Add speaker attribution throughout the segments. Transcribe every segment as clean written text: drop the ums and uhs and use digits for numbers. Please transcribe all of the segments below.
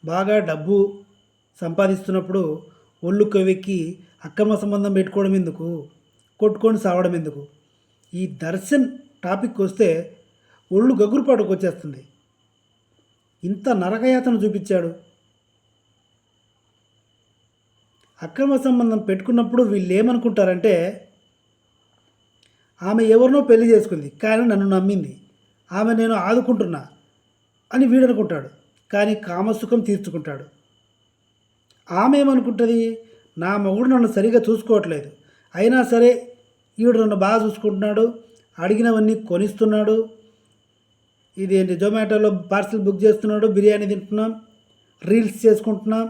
Speaker 1: బాగా డబ్బు సంపాదిస్తున్నప్పుడు ఒళ్ళు కొవ్వెక్కి అక్రమ సంబంధం పెట్టుకోవడం ఎందుకు, కొట్టుకొని సావడం ఎందుకు? ఈ దర్శన్ టాపిక్ వస్తే ఒళ్ళు గగురుపాటుకు వచ్చేస్తుంది. ఇంత నరకయాతన చూపించాడు. అక్రమ సంబంధం పెట్టుకున్నప్పుడు వీళ్ళు ఏమనుకుంటారంటే, ఆమె ఎవరినో పెళ్లి చేసుకుంది కానీ నన్ను నమ్మింది, ఆమె నేను ఆదుకుంటున్నా అని వీడనుకుంటాడు. కానీ కామసుఖం తీర్చుకుంటాడు. ఆమె ఏమనుకుంటుంది, నా మొగుడు నన్ను సరిగా చూసుకోవట్లేదు, అయినా సరే ఈవిడు నన్ను బాగా చూసుకుంటున్నాడు, అడిగినవన్నీ కొనిస్తున్నాడు, ఇదేంటి జొమాటోలో పార్సిల్ బుక్ చేస్తున్నాడు, బిర్యానీ తింటున్నాం, రీల్స్ చేసుకుంటున్నాం,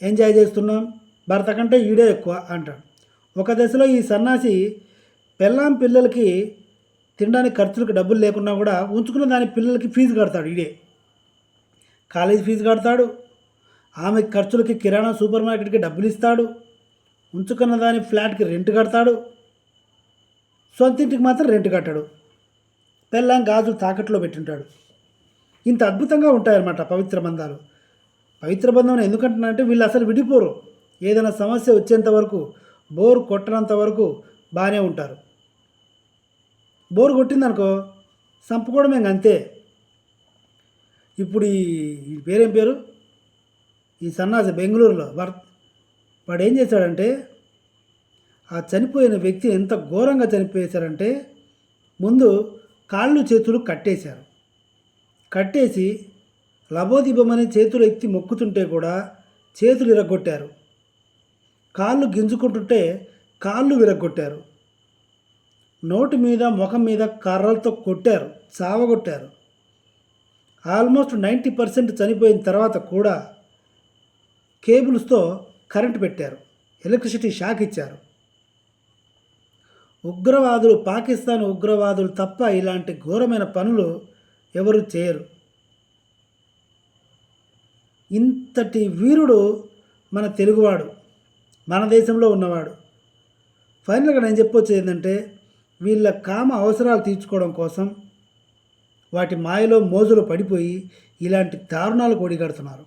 Speaker 1: ఎంజాయ్ చేస్తున్నాం, భర్త కంటే ఈడే ఎక్కువ అంటాడు. ఒక దశలో ఈ సన్నాసి పెళ్ళాం పిల్లలకి తినడానికి ఖర్చులకు డబ్బులు లేకున్నా కూడా ఉంచుకున్న దాని పిల్లలకి ఫీజు కడతాడు. ఈడే కాలేజీ ఫీజు కడతాడు, ఆమె ఖర్చులకి కిరాణా సూపర్ మార్కెట్కి డబ్బులు ఇస్తాడు, ఉంచుకున్న దాని ఫ్లాట్కి రెంట్ కడతాడు, సొంత ఇంటికి మాత్రం రెంట్ కట్టాడు, పెళ్ళాం గాజులు తాకట్లో పెట్టింటాడు. ఇంత అద్భుతంగా ఉంటాయన్నమాట పవిత్ర బంధాలు. పవిత్ర బంధం ఎందుకంటున్నారంటే వీళ్ళు అసలు విడిపోరు. ఏదైనా సమస్య వచ్చేంత వరకు, బోరు కొట్టనంత వరకు బాగానే ఉంటారు. బోరు కొట్టిందనుకో చంపుకోవడమే అంతే. ఇప్పుడు ఈ పేరేం పేరు, ఈ సన్నాసి బెంగళూరులో వాడు ఏం చేశాడంటే, ఆ చనిపోయిన వ్యక్తి ఎంత ఘోరంగా చనిపోయేశారంటే, ముందు కాళ్ళు చేతులు కట్టేశారు. కట్టేసి లబోదిబమని చేతులు ఎత్తి మొక్కుతుంటే కూడా చేతులు విరగొట్టారు. కాళ్ళు గింజుకుంటుంటే కాళ్ళు విరగొట్టారు. నోటి మీద ముఖం మీద కర్రలతో కొట్టారు, చావగొట్టారు. ఆల్మోస్ట్ 90% చనిపోయిన తర్వాత కూడా కేబుల్స్తో కరెంటు పెట్టారు, ఎలక్ట్రిసిటీ షాక్ ఇచ్చారు. ఉగ్రవాదులు, పాకిస్తాన్ ఉగ్రవాదులు తప్ప ఇలాంటి ఘోరమైన పనులు ఎవరు చేయరు. ఇంతటి వీరుడు మన తెలుగువాడు, మన దేశంలో ఉన్నవాడు. ఫైనల్గా నేను చెప్పొచ్చేది ఏంటంటే, వీళ్ళ కామ అవసరాలు తీర్చుకోవడం కోసం వాటి మాయలో మోజులు పడిపోయి ఇలాంటి దారుణాలు కొడిగడుతున్నారు.